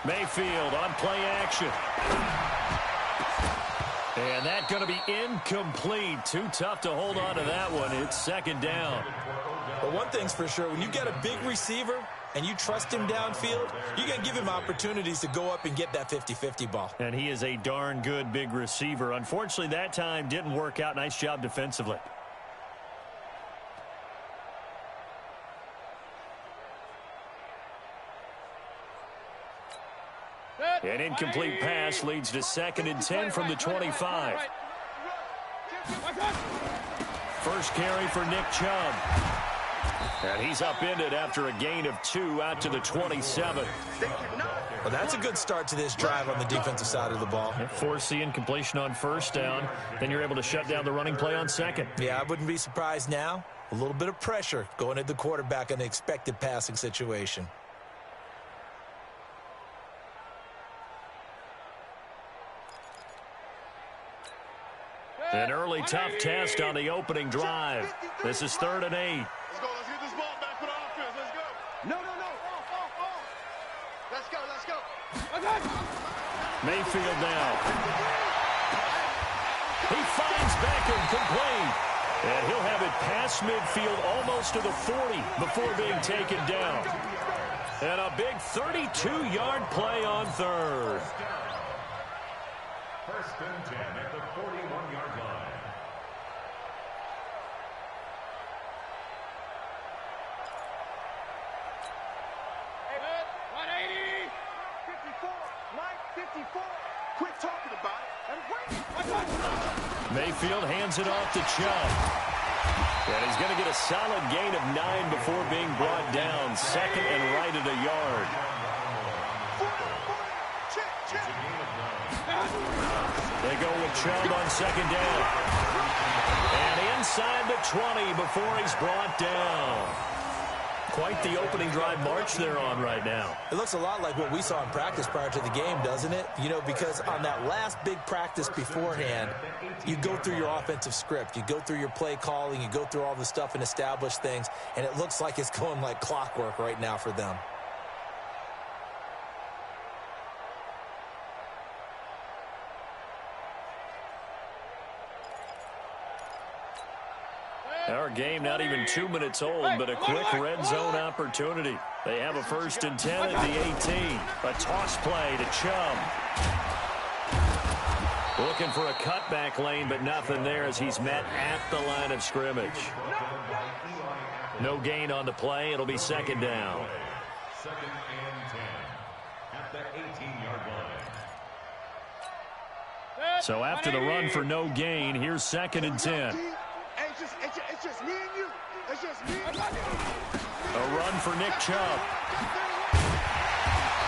Mayfield on play action. And that's going to be incomplete. Too tough to hold on to that one. It's second down. But one thing's for sure, when you get a big receiver and you trust him downfield, you're going to give him opportunities to go up and get that 50-50 ball. And he is a darn good big receiver. Unfortunately, that time didn't work out. Nice job defensively. An incomplete pass leads to 2nd and 10 from the 25. First carry for Nick Chubb. And he's upended after a gain of 2 out to the 27. Well, that's a good start to this drive on the defensive side of the ball. Force the incompletion on first down. Then you're able to shut down the running play on second. Yeah, I wouldn't be surprised now. A little bit of pressure going at the quarterback in the expected passing situation. An early tough test on the opening drive. This is 3rd and 8. Let's go. Let's get this ball back for the offense. Let's go. No. Let's go. Mayfield now. He finds Beckham complete. And he'll have it past midfield almost to the 40 before being taken down. And a big 32-yard play on 3rd. 1st and 10 at the 41-yard line. Hey, 180. 54. Mike, 54. Quit talking about it. Mayfield hands it off to Chubb. And he's going to get a solid gain of 9 before being brought down. 2nd and right at a yard. They go with Chubb on 2nd down. And inside the 20 before he's brought down. Quite the opening drive march they're on right now. It looks a lot like what we saw in practice prior to the game, doesn't it? You know, because on that last big practice beforehand, you go through your offensive script. You go through your play calling. You go through all the stuff and establish things. And it looks like it's going like clockwork right now for them. Our game not even 2 minutes old, but a quick red zone opportunity. They have a 1st and 10 at the 18. A toss play to Chubb. Looking for a cutback lane, but nothing there as he's met at the line of scrimmage. No gain on the play. It'll be 2nd down. 2nd and 10 at the 18-yard line. So after the run for no gain, here's 2nd and 10. It's just me and you. It's just me and you. A run for Nick Chubb.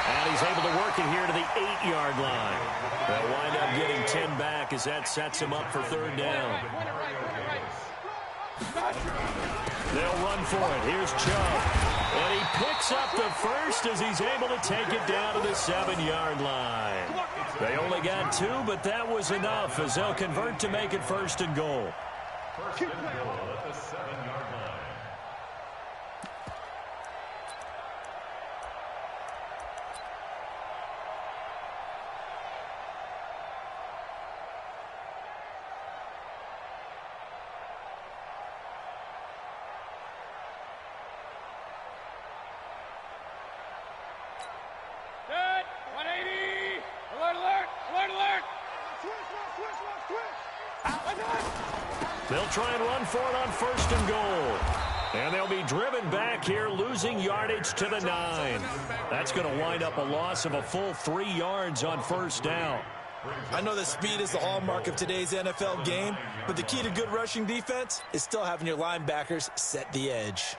And he's able to work it here to the 8-yard line. They'll wind up getting 10 back as that sets him up for 3rd down. They'll run for it. Here's Chubb. And he picks up the first as he's able to take it down to the 7-yard line. They only got 2, but that was enough as they'll convert to make it 1st and goal. 1st and goal at the 7-yard line. Good. 180. Alert, alert, alert, alert. They'll try and run for it on 1st and goal. And they'll be driven back here, losing yardage to the 9. That's going to wind up a loss of a full 3 yards on 1st down. I know that speed is the hallmark of today's NFL game, but the key to good rushing defense is still having your linebackers set the edge.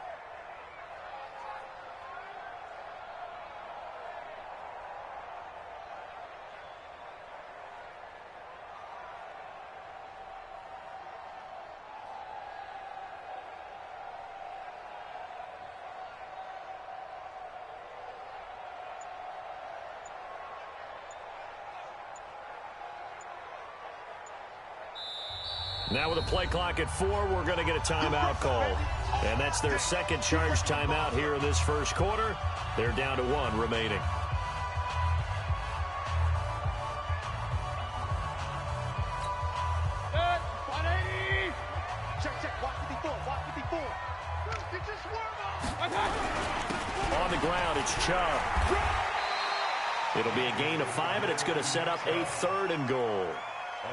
Now with a play clock at 4, we're going to get a timeout call. And that's their second charge timeout here in this first quarter. They're down to 1 remaining. On the ground, it's Chubb. It'll be a gain of 5, and it's going to set up a 3rd and goal.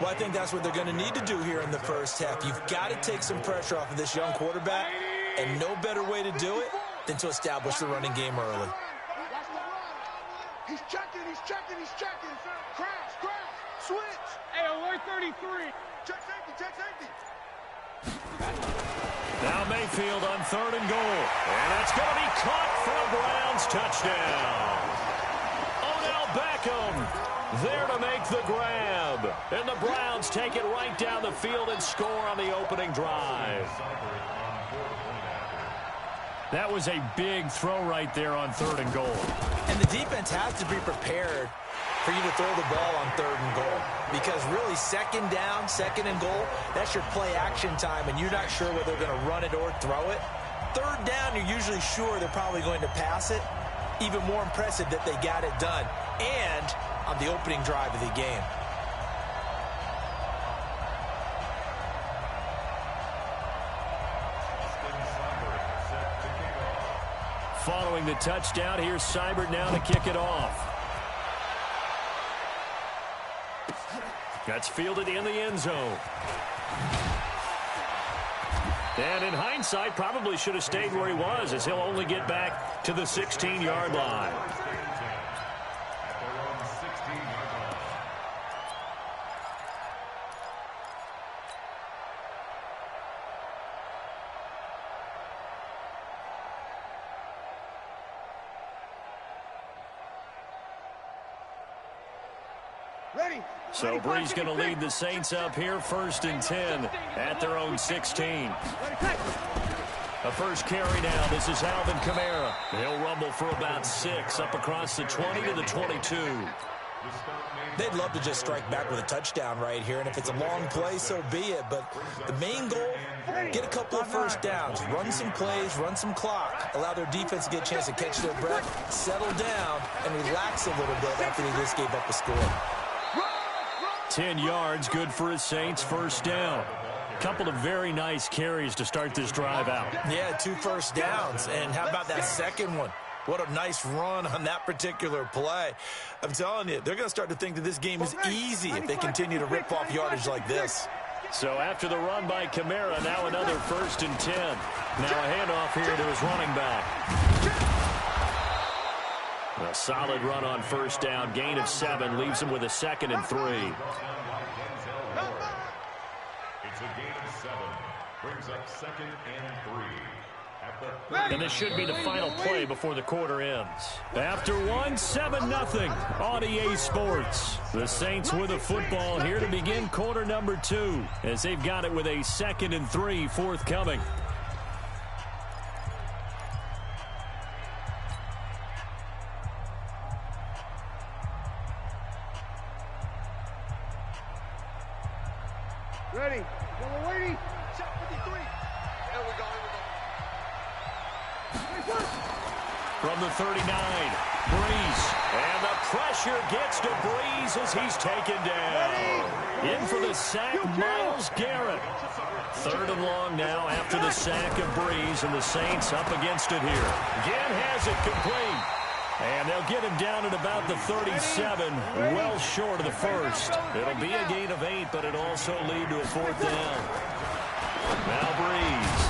Well, I think that's what they're going to need to do here in the first half. You've got to take some pressure off of this young quarterback, and no better way to do it than to establish the running game early. He's checking. Crash, switch. Hey, alert 33. Check safety. Now Mayfield on 3rd and goal. And that's going to be caught for a Browns touchdown. Odell Beckham there to make the grab. And the Browns take it right down the field and score on the opening drive. That was a big throw right there on 3rd and goal. And the defense has to be prepared for you to throw the ball on 3rd and goal. Because really, 2nd down, 2nd and goal, that's your play action time, and you're not sure whether they're going to run it or throw it. 3rd down, you're usually sure they're probably going to pass it. Even more impressive that they got it done. And on the opening drive of the game. Following the touchdown, here's Seibert now to kick it off. That's fielded in the end zone. And in hindsight, probably should have stayed where he was, as he'll only get back to the 16-yard line. So Brees going to lead the Saints up here, 1st and 10 at their own 16. A first carry now. This is Alvin Kamara. He'll rumble for about 6 up across the 20 to the 22. They'd love to just strike back with a touchdown right here, and if it's a long play, so be it. But the main goal, get a couple of first downs, run some plays, run some clock, allow their defense to get a chance to catch their breath, settle down, and relax a little bit after they just gave up a score. 10 yards, good for his Saints, 1st down. Couple of very nice carries to start this drive out. Yeah, 2 first downs. And how about that second one? What a nice run on that particular play. I'm telling you, they're going to start to think that this game is easy if they continue to rip off yardage like this. So after the run by Kamara, now another 1st and 10. Now a handoff here to his running back. A solid run on 1st down. Gain of 7 leaves him with a 2nd and 3. It's a gain of 7. Brings up 2nd and 3. And this should be the final play before the quarter ends. After 1, 7-0 on EA Sports. The Saints with a football here to begin quarter number 2, as they've got it with a 2nd and 3 forthcoming. Ready. Go, lady. Shot 53. There we go. From the 39, Brees. And the pressure gets to Brees as he's taken down. In for the sack, Myles Garrett. 3rd and long now after the sack of Brees, and the Saints up against it here. Again has it complete. And they'll get him down at about the 37, well short of the 1st. It'll be a gain of 8, but it'll also lead to a 4th down. Now Brees.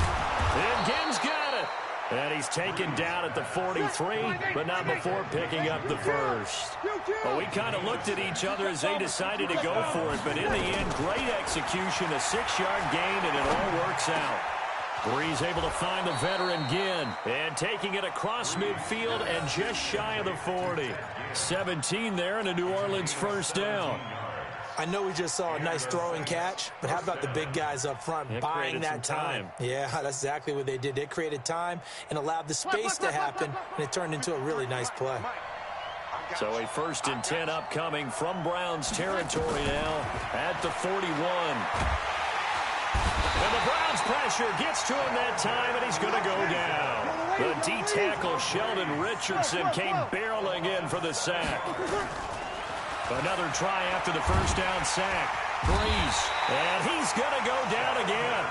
And Gibbs got it. And he's taken down at the 43, but not before picking up the 1st. Well, we kind of looked at each other as they decided to go for it, but in the end, great execution, a 6-yard gain, and it all works out. Brees able to find the veteran Ginn, and taking it across midfield and just shy of the 40. 17 there, and a New Orleans 1st down. I know we just saw a nice throwing catch, but how about the big guys up front buying that time? Yeah, that's exactly what they did. They created time and allowed the space to happen, and it turned into a really nice play. So a 1st and 10 upcoming from Browns territory now at the 41. And the Browns' pressure gets to him that time, and he's going to go down. The D-tackle, Sheldon Richardson, came barreling in for the sack. Another try after the first down sack. Breeze, and he's going to go down again.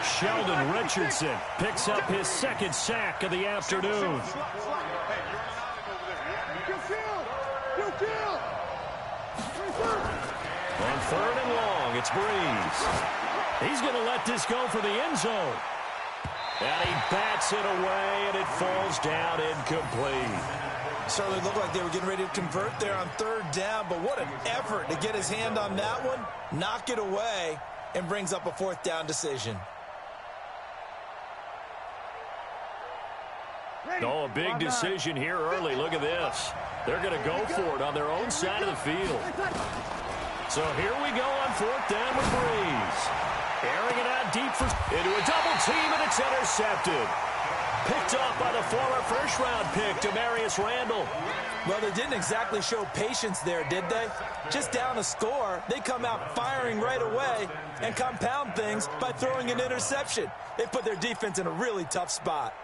Sheldon Richardson picks up his second sack of the afternoon. On third and long, it's Breeze. He's going to let this go for the end zone. And he bats it away, and it falls down incomplete. Certainly looked like they were getting ready to convert there on third down, but what an effort to get his hand on that one, knock it away, and brings up a fourth down decision. Oh, a big decision here early. Look at this. They're going to go for it on their own side of the field. So here we go on fourth down with Breeze. Airing it out deep into a double team, and it's intercepted. Picked off by the former first-round pick, Demarius Randall. Well, they didn't exactly show patience there, did they? Just down a score, they come out firing right away and compound things by throwing an interception. They put their defense in a really tough spot.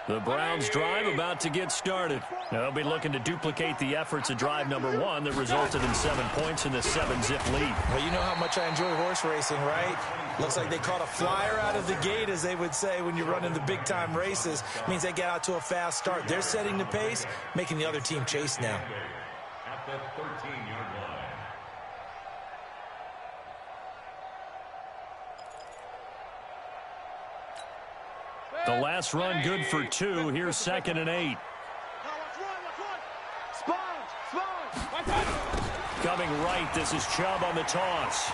The Browns' drive about to get started. They'll be looking to duplicate the efforts of drive number 1 that resulted in 7 points in the 7-zip lead. Well, you know how much I enjoy horse racing, right? Looks like they caught a flyer out of the gate, as they would say when you're running the big-time races. Means they get out to a fast start. They're setting the pace, making the other team chase now. At the 13-yard line. The last run good for 2. Here's 2nd and 8. Coming right, this is Chubb on the toss.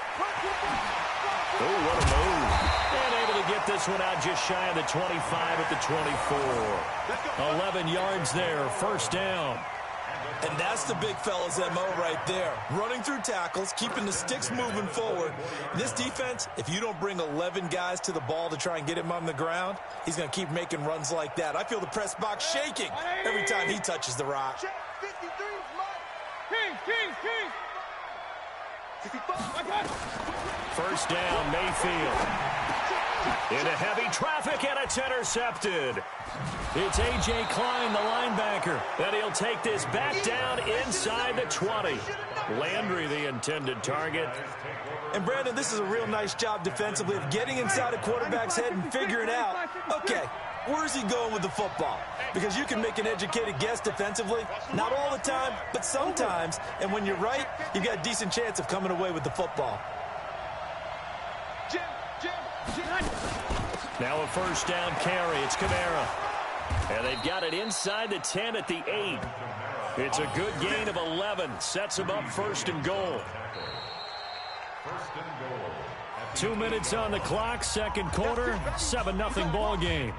Oh, what a move. And able to get this one out just shy of the 25 at the 24. 11 yards there, first down. And that's the big fella's MO right there. Running through tackles, keeping the sticks moving forward. This defense, if you don't bring 11 guys to the ball to try and get him on the ground, he's going to keep making runs like that. I feel the press box shaking every time he touches the rock. First down, Mayfield. Into heavy traffic, and it's intercepted. It's A.J. Klein, the linebacker, and he'll take this back down inside the 20. Landry, the intended target. And, Brandon, this is a real nice job defensively of getting inside a quarterback's head and figuring out, okay, where's he going with the football? Because you can make an educated guess defensively. Not all the time, but sometimes. And when you're right, you've got a decent chance of coming away with the football. Now a first down carry. It's Kamara. And they've got it inside the 10 at the 8. It's a good gain of 11. Sets them up first and goal. 2 minutes on the clock, second quarter, 7-0 ball game.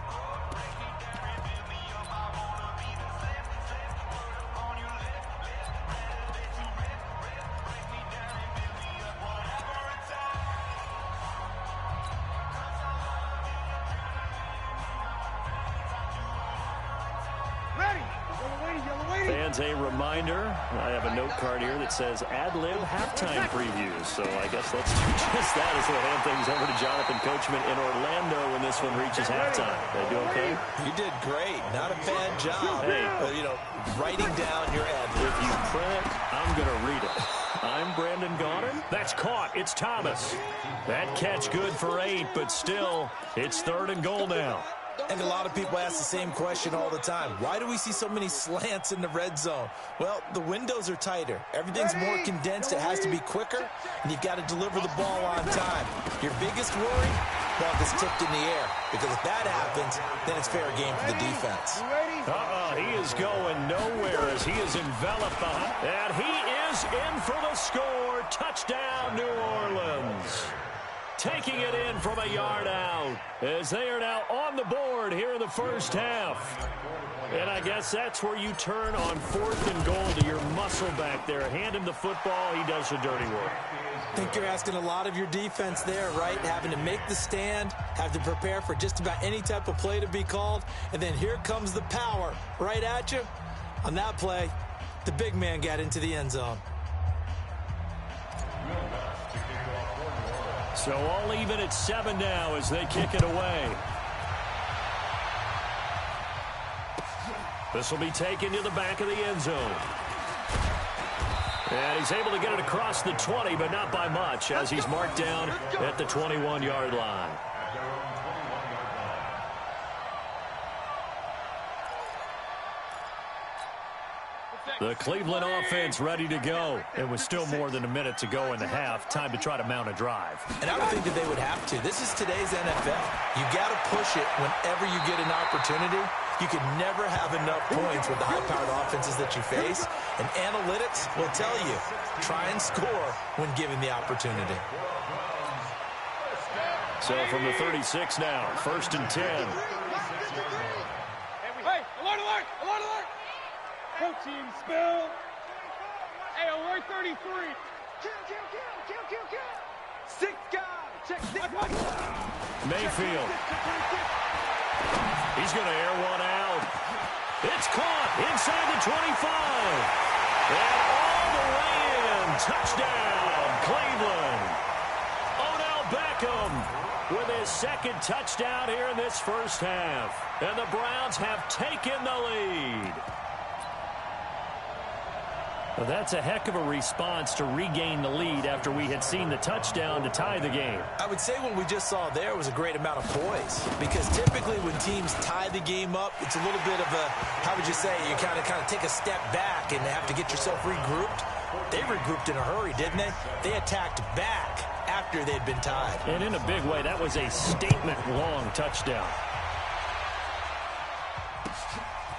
Fans, a reminder, I have a note card here that says ad-lib halftime previews. So I guess let's do just that as we'll hand things over to Jonathan Coachman in Orlando when this one reaches halftime. They do okay? You did great. Not a bad job. Hey. Writing down your ad-lib. If you print it, I'm going to read it. I'm Brandon Gaudin. That's caught. It's Thomas. That catch good for 8, but still, it's third and goal now. And a lot of people ask the same question all the time. Why do we see so many slants in the red zone? Well, the windows are tighter. Everything's more condensed. It has to be quicker, and you've got to deliver the ball on time. Your biggest worry? Ball gets tipped in the air. Because if that happens, then it's fair game for the defense. He is going nowhere as he is enveloped behind. And he is in for the score. Touchdown, New Orleans. Taking it in from a yard out as they are now on the board here in the first half. And I guess that's where you turn on fourth and goal to your muscle back there. Hand him the football. He does the dirty work. I think you're asking a lot of your defense there, right? Having to make the stand, have to prepare for just about any type of play to be called. And then here comes the power right at you. On that play, the big man got into the end zone. So all even at 7 now as they kick it away. This will be taken to the back of the end zone. And he's able to get it across the 20, but not by much, as he's marked down at the 21-yard line. The Cleveland offense ready to go. It was still more than a minute to go in the half. Time to try to mount a drive. And I don't think that they would have to. This is today's NFL. You got to push it whenever you get an opportunity. You can never have enough points with the high-powered offenses that you face. And analytics will tell you, try and score when given the opportunity. So from the 36 now, 1st and 10. Hey, alert, alert, alert, alert. Go team, spill. Hey, alert 33. Kill. 6 guys. Check 6. Mayfield. He's going to air one out. It's caught inside the 25. And all the way in. Touchdown, Cleveland. Odell Beckham with his 2nd touchdown here in this first half. And the Browns have taken the lead. Well, that's a heck of a response to regain the lead after we had seen the touchdown to tie the game. I would say what we just saw there was a great amount of poise, because typically when teams tie the game up, it's a little bit of a, how would you say, you kind of take a step back and have to get yourself regrouped. They regrouped in a hurry, didn't they? They attacked back after they'd been tied. And in a big way, that was a statement-long touchdown.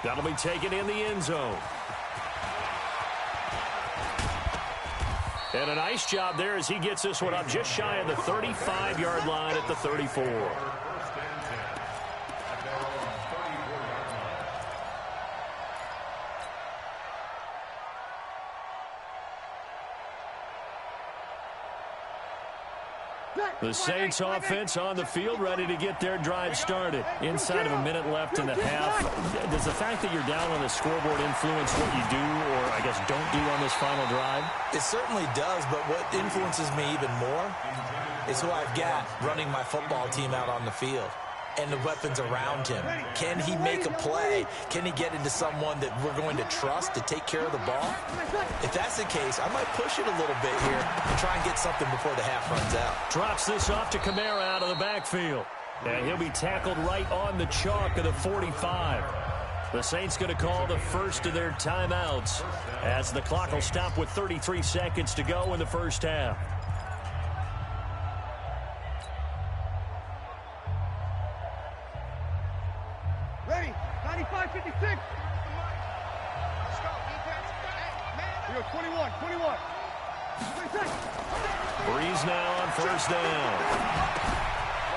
That'll be taken in the end zone. And a nice job there as he gets this one up just shy of the 35-yard line at the 34. The Saints offense on the field, ready to get their drive started. Inside of a minute left in the half. Does the fact that you're down on the scoreboard influence what you do, or I guess don't do on this final drive? It certainly does, but what influences me even more is who I've got running my football team out on the field and the weapons around him. Can he make a play? Can he get into someone that we're going to trust to take care of the ball? If that's the case, I might push it a little bit here and try and get something before the half runs out. Drops this off to Kamara out of the backfield. And he'll be tackled right on the chalk of the 45. The Saints going to call the first of their timeouts as the clock will stop with 33 seconds to go in the first half. Ready, 95-56. You're 21. Breeze now on first down.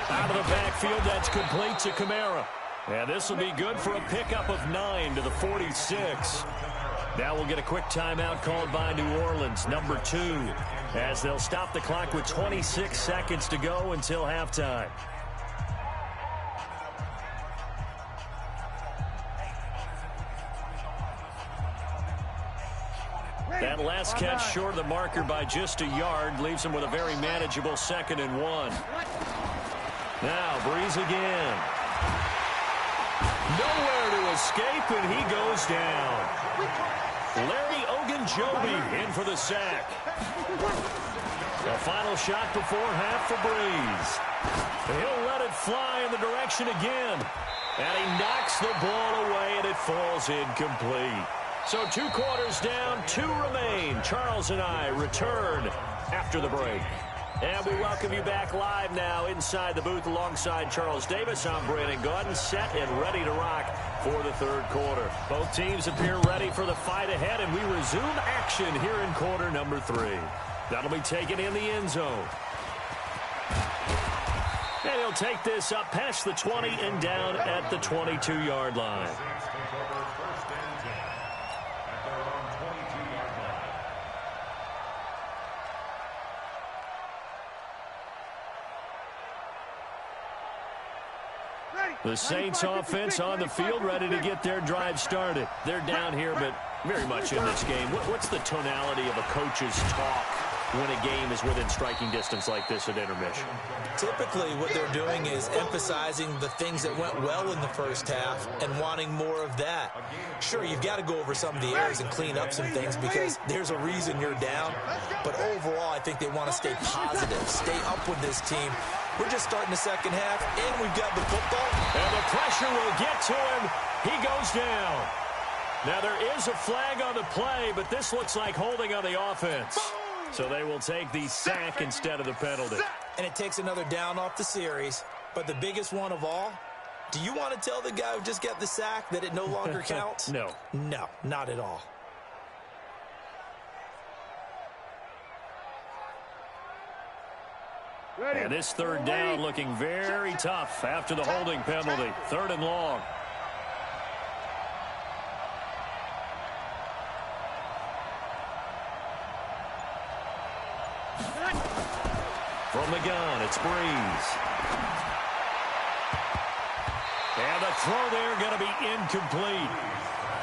Out of the backfield, that's complete to Kamara. And this will be good for a pickup of 9 to the 46. Now we'll get a quick timeout called by New Orleans, number 2, as they'll stop the clock with 26 seconds to go until halftime. That last catch short of the marker by just a yard leaves him with a very manageable 2nd and 1. Now Breeze again. Nowhere to escape, and he goes down. Larry Ogunjobi in for the sack. The final shot before half for Breeze. He'll let it fly in the direction again. And he knocks the ball away, and it falls incomplete. So 2 quarters down, 2 remain. Charles and I return after the break. And we welcome you back live now inside the booth alongside Charles Davis. I'm Brandon Gaudin, set and ready to rock for the 3rd quarter. Both teams appear ready for the fight ahead, and we resume action here in quarter number 3. That'll be taken in the end zone. And he'll take this up past the 20 and down at the 22-yard line. The Saints offense on the field ready to get their drive started. They're down here, but very much in this game. What's the tonality of a coach's talk when a game is within striking distance like this at intermission? Typically, what they're doing is emphasizing the things that went well in the first half and wanting more of that. Sure, you've got to go over some of the errors and clean up some things because there's a reason you're down. But overall, I think they want to stay positive, stay up with this team. We're just starting the second half, and we've got the football. And the pressure will get to him. He goes down. Now, there is a flag on the play, but this looks like holding on the offense. So they will take the sack instead of the penalty. And it takes another down off the series. But the biggest one of all, do you want to tell the guy who just got the sack that it no longer counts? No. No, not at all. And this third down looking very tough after the holding penalty. 3rd and long. From the gun, it's Breeze. And the throw there going to be incomplete.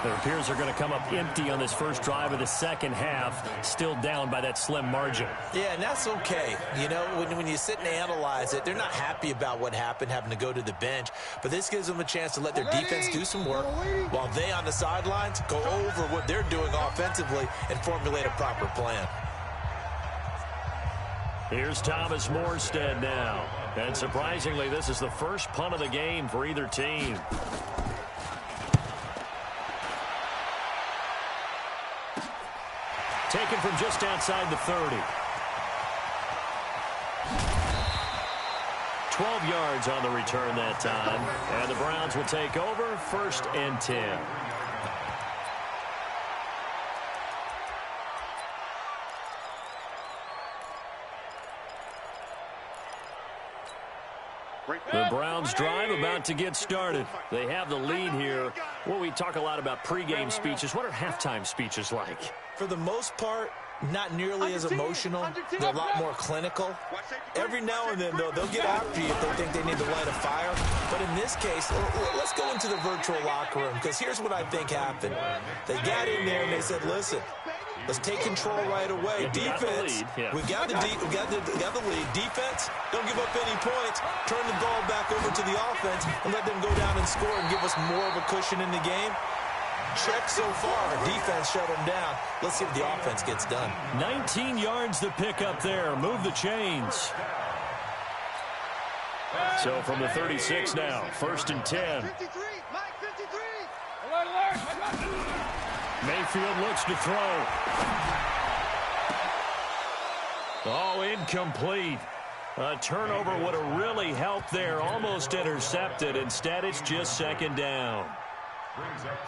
It appears they're going to come up empty on this first drive of the second half, still down by that slim margin. Yeah, and that's okay. You know, when you sit and analyze it, they're not happy about what happened, having to go to the bench. But this gives them a chance to let their defense do some work while they on the sidelines go over what they're doing offensively and formulate a proper plan. Here's Thomas Morstead now. And surprisingly, this is the first punt of the game for either team. Taken from just outside the 30. 12 yards on the return that time. And the Browns will take over 1st and 10. The Browns drive about to get started. They have the lead here. Well, we talk a lot about pregame speeches. What are halftime speeches like? For the most part, not nearly as emotional. They're a lot more clinical. Every now and then, though, they'll get after you if they think they need to light a fire. But in this case, let's go into the virtual locker room, because here's what I think happened. They got in there and they said, listen, let's take control right away. Defense, we got the lead. Defense, don't give up any points. Turn the ball back over to the offense and let them go down and score and give us more of a cushion in the game. Check so far. Defense shut them down. Let's see if the offense gets done. 19 yards to pick up there. Move the chains. So from the 36 now, 1st and 10. 53, Mike 53. Alert. Mayfield looks to throw. Oh, incomplete. A turnover would have really helped there. Almost intercepted. Instead, it's just 2nd down.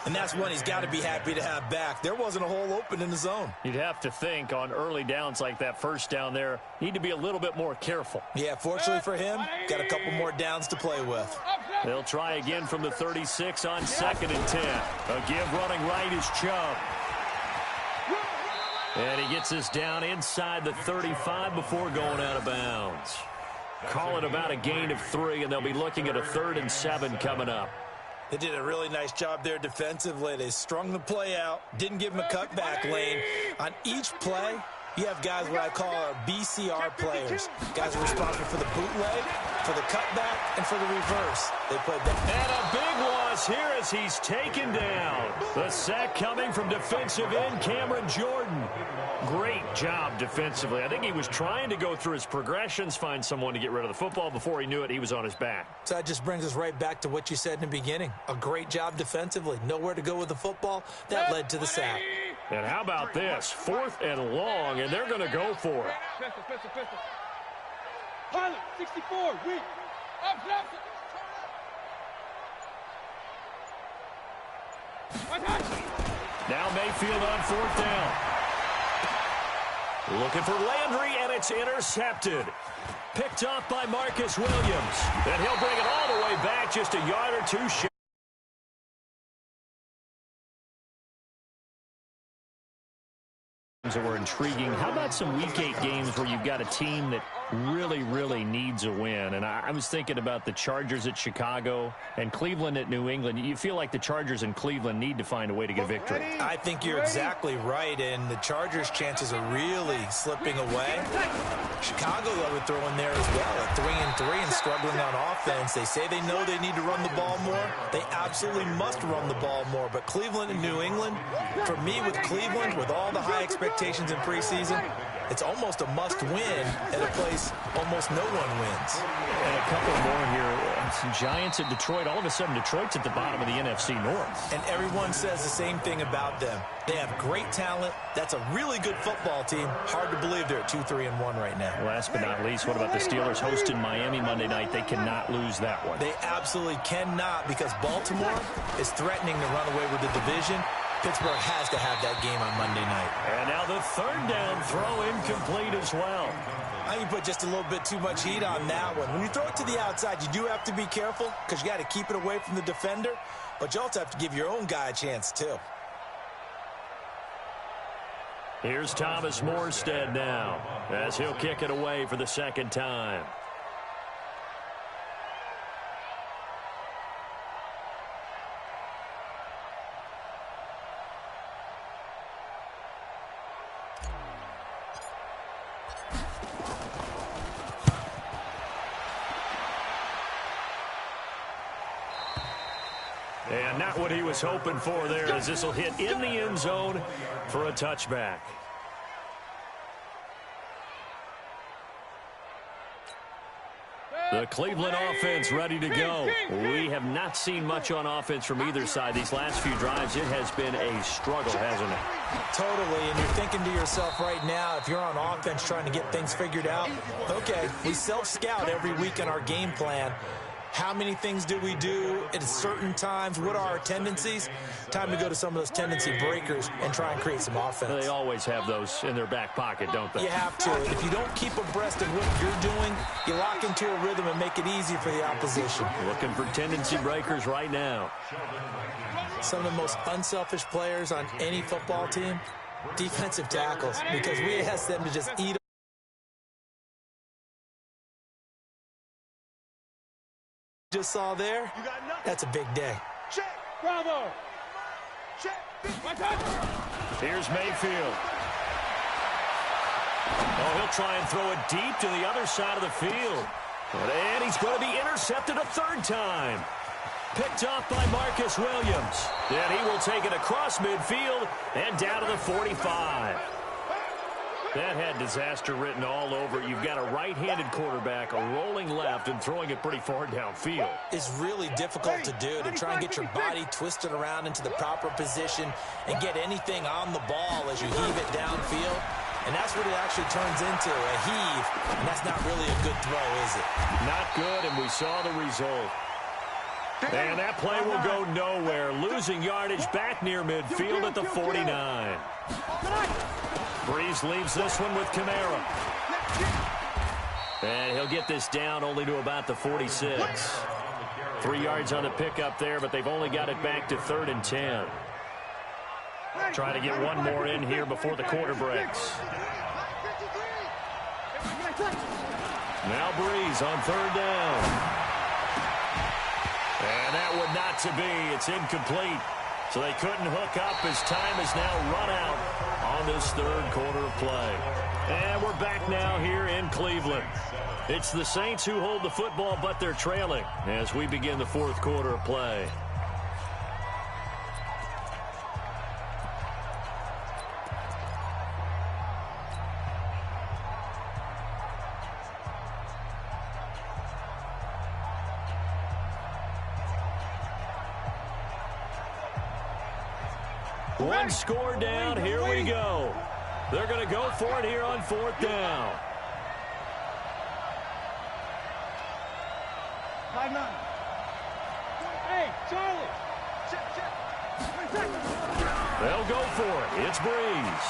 And that's one he's got to be happy to have back. There wasn't a hole open in the zone. You'd have to think on early downs like that, 1st down there, need to be a little bit more careful. Yeah, fortunately for him, got a couple more downs to play with. They'll try again from the 36 on 2nd and 10. A give running right is Chubb. And he gets us down inside the 35 before going out of bounds. Call it about a gain of 3, and they'll be looking at a 3rd and 7 coming up. They did a really nice job there defensively. They strung the play out, didn't give him a cutback lane. On each play, you have guys what I call our BCR players. Guys are responsible for the bootleg, for the cutback, and for the reverse. They played that. And a big loss here as he's taken down. The sack coming from defensive end Cameron Jordan. Great job defensively. I think he was trying to go through his progressions, find someone to get rid of the football. Before he knew it, he was on his back. So that just brings us right back to what you said in the beginning. A great job defensively. Nowhere to go with the football. That led to the sack. And how about this? 4th and long, and they're going to go for it. Pistol. Pilot, 64, weak. Up. Now Mayfield on 4th down. Looking for Landry, and it's intercepted. Picked off by Marcus Williams. And he'll bring it all the way back just a yard or two short. That were intriguing. How about some Week 8 games where you've got a team that really, really needs a win. And I was thinking about the Chargers at Chicago and Cleveland at New England. You feel like the Chargers and Cleveland need to find a way to get a victory. I think you're exactly right, and the Chargers' chances are really slipping away. Chicago, I would throw in there as well at 3-3 and struggling on offense. They say they know they need to run the ball more. They absolutely must run the ball more. But Cleveland and New England, for me with Cleveland, with all the high expectations in preseason, it's almost a must-win at a place almost no one wins. And a couple more here. Some Giants at Detroit. All of a sudden, Detroit's at the bottom of the NFC North. And everyone says the same thing about them. They have great talent. That's a really good football team. Hard to believe they're at 2-3-1 right now. Last but not least, what about the Steelers hosting Miami Monday night? They cannot lose that one. They absolutely cannot, because Baltimore is threatening to run away with the division. Pittsburgh has to have that game on Monday night. And now the third down throw incomplete as well. I think you put just a little bit too much heat on that one. When you throw it to the outside, you do have to be careful because you got to keep it away from the defender, but you also have to give your own guy a chance too. Here's Thomas Morstead now as he'll kick it away for the second time. And not what he was hoping for there, as this will hit in the end zone for a touchback. The Cleveland offense ready to go. We have not seen much on offense from either side these last few drives. It has been a struggle, hasn't it? Totally, and you're thinking to yourself right now, if you're on offense trying to get things figured out, okay, we self-scout every week in our game plan. How many things do we do at certain times? What are our tendencies? Time to go to some of those tendency breakers and try and create some offense. They always have those in their back pocket, don't they? You have to. And if you don't keep abreast of what you're doing, you lock into a rhythm and make it easy for the opposition. Looking for tendency breakers right now. Some of the most unselfish players on any football team, defensive tackles, because we ask them to just eat. Just saw there, that's a big day. Check. Bravo. Check. Here's Mayfield. Oh, he'll try and throw it deep to the other side of the field. And he's going to be intercepted a third time. Picked off by Marcus Williams. And he will take it across midfield and down to the 45. That had disaster written all over it. You've got a right-handed quarterback, a rolling left, and throwing it pretty far downfield. It's really difficult to do, to try and get your body twisted around into the proper position and get anything on the ball as you heave it downfield. And that's what it actually turns into, a heave. And that's not really a good throw, is it? Not good, and we saw the result. And that play will go nowhere. Losing yardage back near midfield at the 49. Breeze leaves this one with Kamara. And he'll get this down only to about the 46. 3 yards on the pickup there, but they've only got it back to 3rd and 10. Try to get one more in here before the quarter breaks. Now Breeze on 3rd down. And that would not to be. It's incomplete. So they couldn't hook up as time is now run out on this 3rd quarter of play. And we're back now here in Cleveland. It's the Saints who hold the football, but they're trailing as we begin the 4th quarter of play. One score down. Here we go. They're going to go for it here on 4th down. 5-9. Hey, Charlie. Check. They'll go for it. It's Breeze.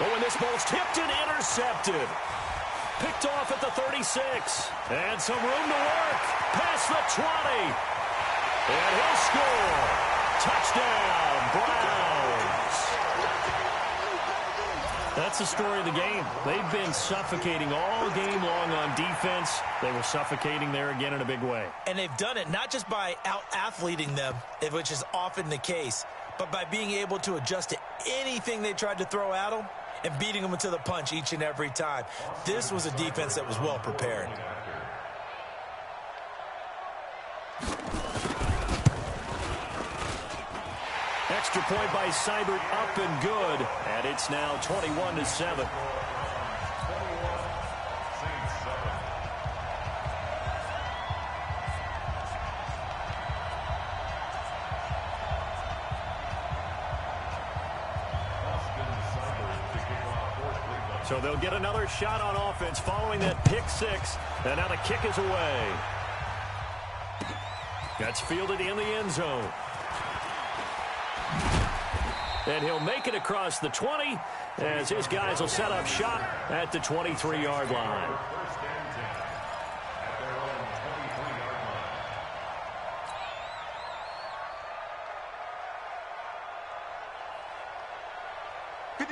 Oh, and this ball's tipped and intercepted. Picked off at the 36. And some room to work. Past the 20. And he'll score. Touchdown, Browns. That's the story of the game. They've been suffocating all game long on defense. They were suffocating there again in a big way. And they've done it not just by out-athleting them, which is often the case, but by being able to adjust to anything they tried to throw at them and beating them to the punch each and every time. This was a defense that was well prepared. Extra point by Seibert, up and good. And it's now 21-7. So they'll get another shot on offense following that pick six. And now the kick is away. That's fielded in the end zone. And he'll make it across the 20 as his guys will set up shop at the 23-yard line.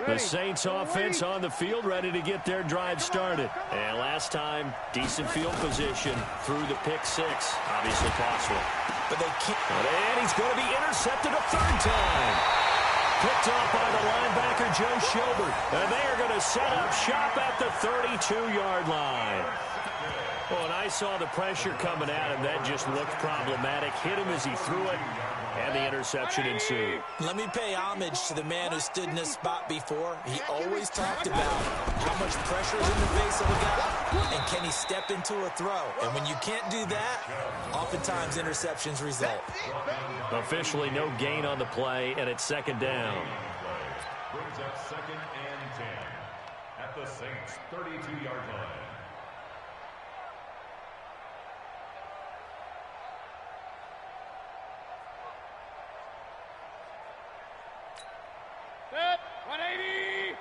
The Saints offense on the field, ready to get their drive started. And last time, decent field position through the pick six. Obviously possible. But they can't. And he's going to be intercepted a third time. Picked off by the linebacker, Joe Schobert. And they are going to set up shop at the 32-yard line. Well, and I saw the pressure coming at him. That just looked problematic. Hit him as he threw it, and the interception ensued. Let me pay homage to the man who stood in this spot before. He always talked about how much pressure is in the face of a guy, and can he step into a throw. And when you can't do that, oftentimes interceptions result. Officially no gain on the play, and it's second down. Brings up 2nd and 10 at the Saints' 32-yard line. Set, 180.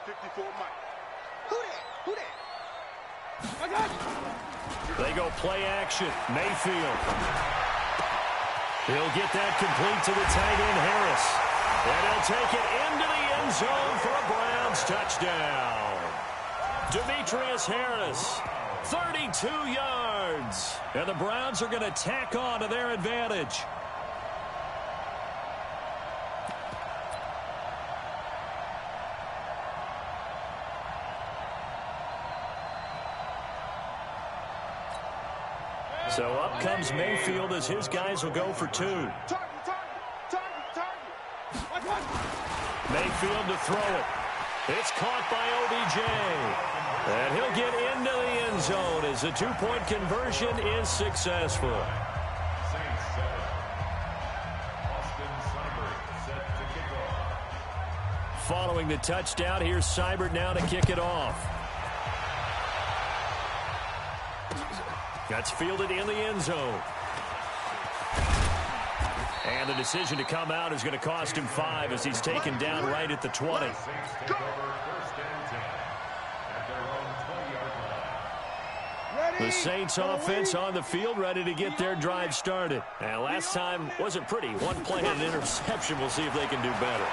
54 Mike. Who that? I got you. They go play action. Mayfield. He'll get that complete to the tight end, Harris. And he'll take it into the end zone for a Browns touchdown. Demetrius Harris, 32 yards. And the Browns are going to tack on to their advantage. So up comes Mayfield as his guys will go for two. Mayfield to throw it. It's caught by OBJ. And he'll get into the end zone as the two-point conversion is successful. Saints 7. Austin Seibert set to kick off. Following the touchdown, here's Seibert now to kick it off. That's fielded in the end zone. And the decision to come out is going to cost him 5 as he's taken down right at the 20. Saints take over 1st and 10 at their own 20-yard line. The Saints offense on the field ready to get their drive started. And last time wasn't pretty. One play and an interception. We'll see if they can do better.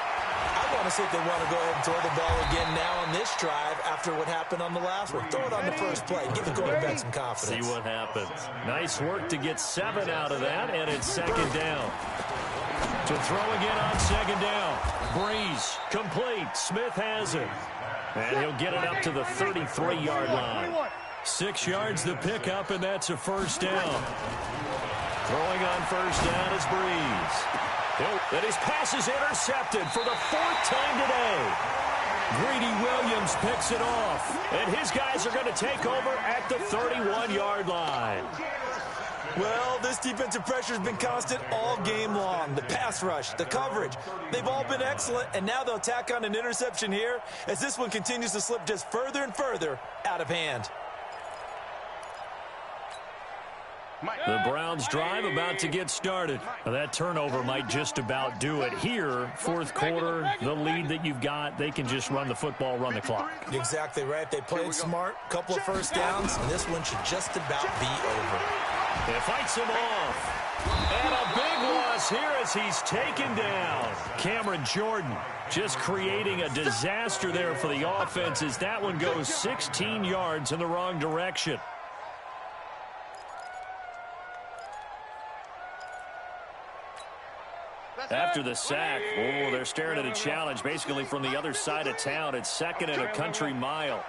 I want to see if they want to go ahead and throw the ball again now on this drive after what happened on the last one. Throw it on the first play. Give the quarterback some confidence. See what happens. Nice work to get 7 out of that, and it's second down. To throw again on second down. Breeze, complete. Smith has it. And he'll get it up to the 33-yard line. 6 yards the pickup, and that's a first down. Throwing on first down is Breeze. And his pass is intercepted for the 4th time today. Greedy Williams picks it off. And his guys are going to take over at the 31-yard line. Well, this defensive pressure has been constant all game long. The pass rush, the coverage, they've all been excellent, and now they'll tack on an interception here as this one continues to slip just further and further out of hand. The Browns drive about to get started. Now, that turnover might just about do it here. 4th quarter, the lead that you've got, they can just run the football, run the clock. Exactly right. They played smart, couple of first downs, and this one should just about be over. It fights him off. And a big loss falls here as he's taken down. Cameron Jordan just creating a disaster there for the offense as that one goes 16 yards in the wrong direction. After the sack, they're staring at a challenge basically from the other side of town. It's 2nd and a country mile.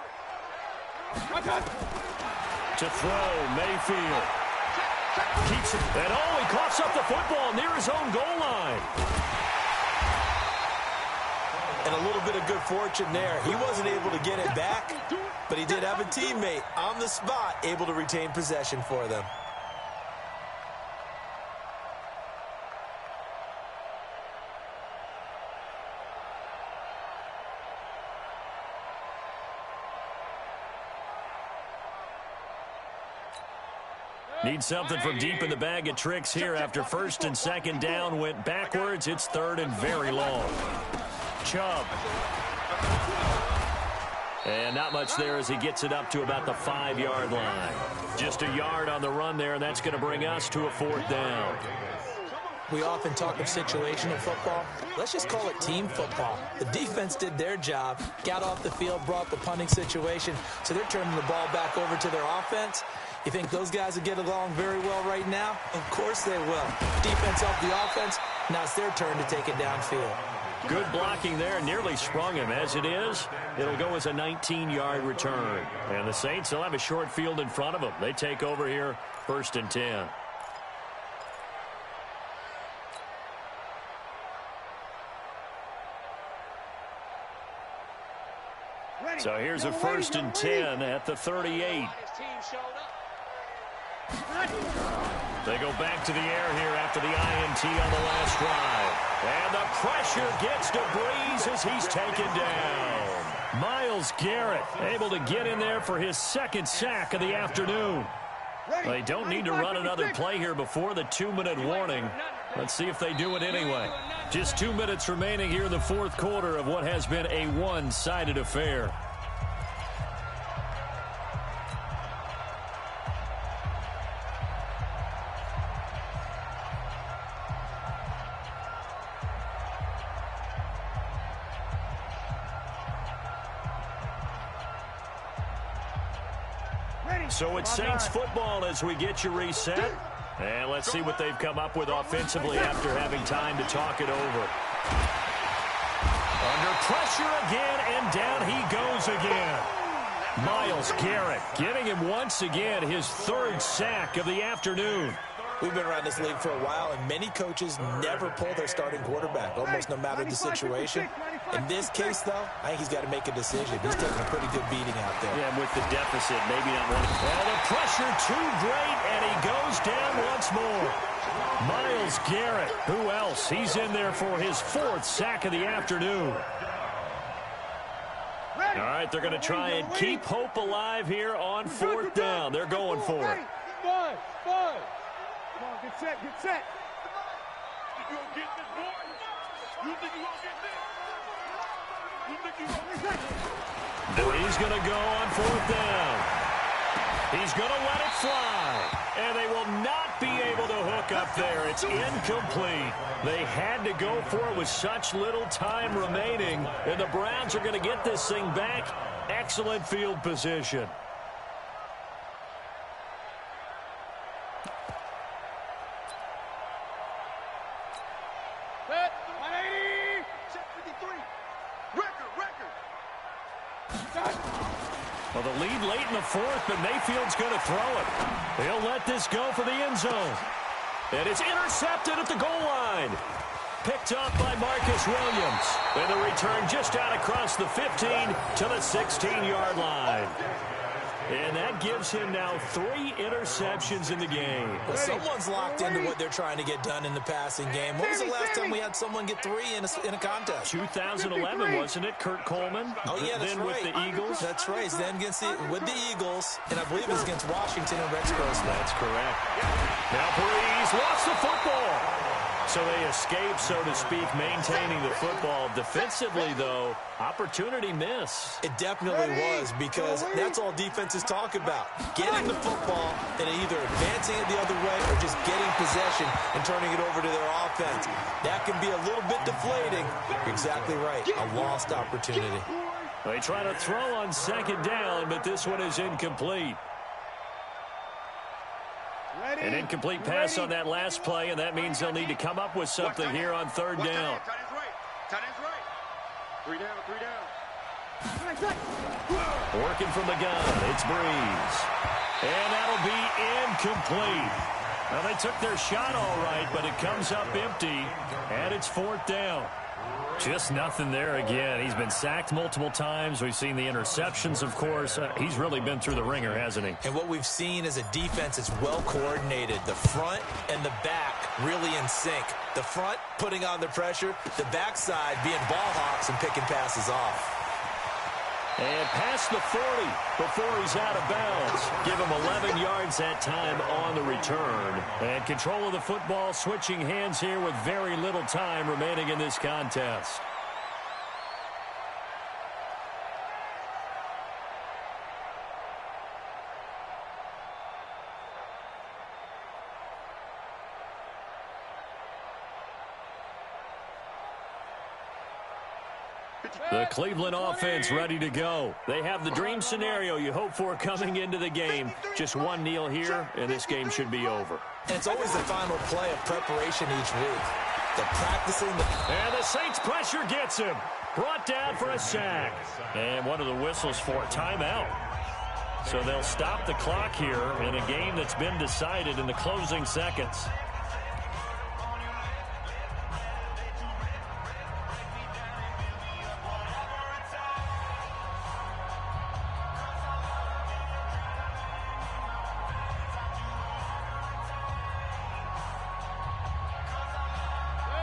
To throw, Mayfield. Keeps it. And he coughs up the football near his own goal line. And a little bit of good fortune there. He wasn't able to get it back, but he did have a teammate on the spot able to retain possession for them. Need something from deep in the bag of tricks here after 1st and 2nd down went backwards. It's 3rd and very long. Chubb. And not much there as he gets it up to about the 5-yard line. Just a yard on the run there, and that's going to bring us to a 4th down. We often talk of situational football. Let's just call it team football. The defense did their job, got off the field, brought the punting situation, so they're turning the ball back over to their offense. You think those guys will get along very well right now? Of course they will. Defense helped the offense. Now it's their turn to take it downfield. Good blocking there. Nearly sprung him. As it is, it'll go as a 19-yard return. And the Saints will have a short field in front of them. They take over here, 1st and 10. So here's a 1st and 10 at the 38. They go back to the air here after the INT on the last drive. And the pressure gets to Breeze as he's taken down. Myles Garrett able to get in there for his 2nd sack of the afternoon. They don't need to run another play here before the 2-minute warning. Let's see if they do it anyway. Just 2 minutes remaining here in the 4th quarter of what has been a one-sided affair. So it's Saints football as we get you reset. And let's see what they've come up with offensively after having time to talk it over. Under pressure again, and down he goes again. Myles Garrett getting him once again his 3rd sack of the afternoon. We've been around this league for a while, and many coaches never pull their starting quarterback, almost no matter the situation. In this case, though, I think he's got to make a decision. He's taking a pretty good beating out there. Yeah, with the deficit, maybe not one. Well, the pressure too great, and he goes down once more. Myles Garrett, who else? He's in there for his 4th sack of the afternoon. All right, they're going to try and keep hope alive here on 4th down. They're going for it. Five. Come on, get set, get set. You gonna get this, boy? You think you gonna get this? You think you gonna get this? He's going to go on 4th down. He's going to let it fly. And they will not be able to hook up there. It's incomplete. They had to go for it with such little time remaining. And the Browns are going to get this thing back. Excellent field position. Well, the lead late in the 4th, but Mayfield's going to throw it. He'll let this go for the end zone. And it's intercepted at the goal line. Picked up by Marcus Williams. And the return just out across the 15 to the 16-yard line. And that gives him now 3 interceptions in the game. Well, someone's locked into what they're trying to get done in the passing game. When was the last time we had someone get 3 in a contest? 2011, wasn't it? Kurt Coleman. Oh, yeah, that's then right. with the Eagles. That's right. Then with the Eagles, and I believe it was against Washington and Rex Grossman. That's correct. Now Breeze lost the football. So they escape, so to speak, maintaining the football. Defensively, though, opportunity miss. It definitely was, because that's all defenses talk about. Getting the football and either advancing it the other way or just getting possession and turning it over to their offense. That can be a little bit deflating. You're exactly right. A lost opportunity. They try to throw on second down, but this one is incomplete. An incomplete pass on that last play, and that means they'll need to come up with something here on third down. Tight end's right. 3 down, 3 down. Working from the gun, it's Breeze. And that'll be incomplete. Now, they took their shot all right, but it comes up empty, and it's fourth down. Just nothing there again. He's been sacked multiple times. We've seen the interceptions, of course. He's really been through the ringer, hasn't he? And what we've seen is a defense that's well coordinated. The front and the back really in sync. The front putting on the pressure, the backside being ball hawks and picking passes off. And past the 40 before he's out of bounds. Give him 11 yards that time on the return. And control of the football, switching hands here with very little time remaining in this contest. The Cleveland offense ready to go. They have the dream scenario you hope for coming into the game. Just one kneel here, and this game should be over. And it's always the final play of preparation each week. The practicing. And the Saints pressure gets him. Brought down for a sack. And one of the whistles for a timeout. So they'll stop the clock here in a game that's been decided in the closing seconds.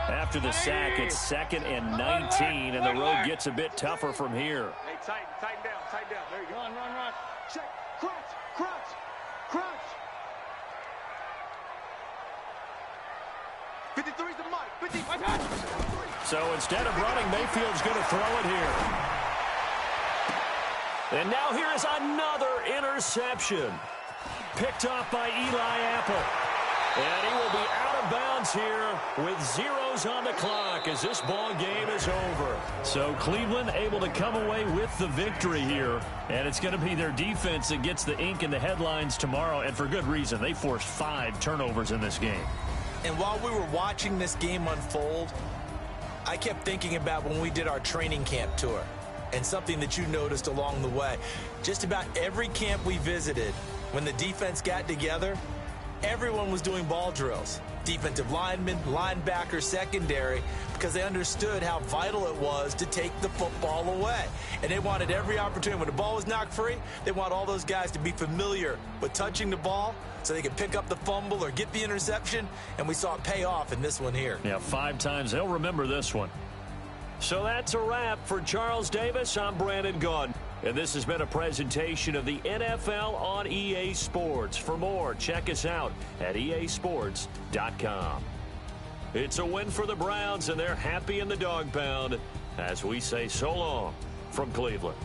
After the sack, it's 2nd and 19, and the road gets a bit tougher from here. Hey, tighten down. There you go. Run. Check. Crouch. 53's the mic. 50. So instead of running, Mayfield's going to throw it here. And now here is another interception. Picked off by Eli Apple. And he will be out of bounds here with zeros on the clock as this ball game is over. So Cleveland able to come away with the victory here. And it's going to be their defense that gets the ink in the headlines tomorrow. And for good reason. They forced 5 turnovers in this game. And while we were watching this game unfold, I kept thinking about when we did our training camp tour. And something that you noticed along the way. Just about every camp we visited, when the defense got together, everyone was doing ball drills. Defensive linemen, linebackers, secondary, because they understood how vital it was to take the football away. And they wanted every opportunity. When the ball was knocked free, they want all those guys to be familiar with touching the ball so they could pick up the fumble or get the interception. And we saw it pay off in this one here. Yeah, 5 times. They'll remember this one. So that's a wrap for Charles Davis. I'm Brandon Gaudin. And this has been a presentation of the NFL on EA Sports. For more, check us out at easports.com. It's a win for the Browns, and they're happy in the dog pound as we say so long from Cleveland.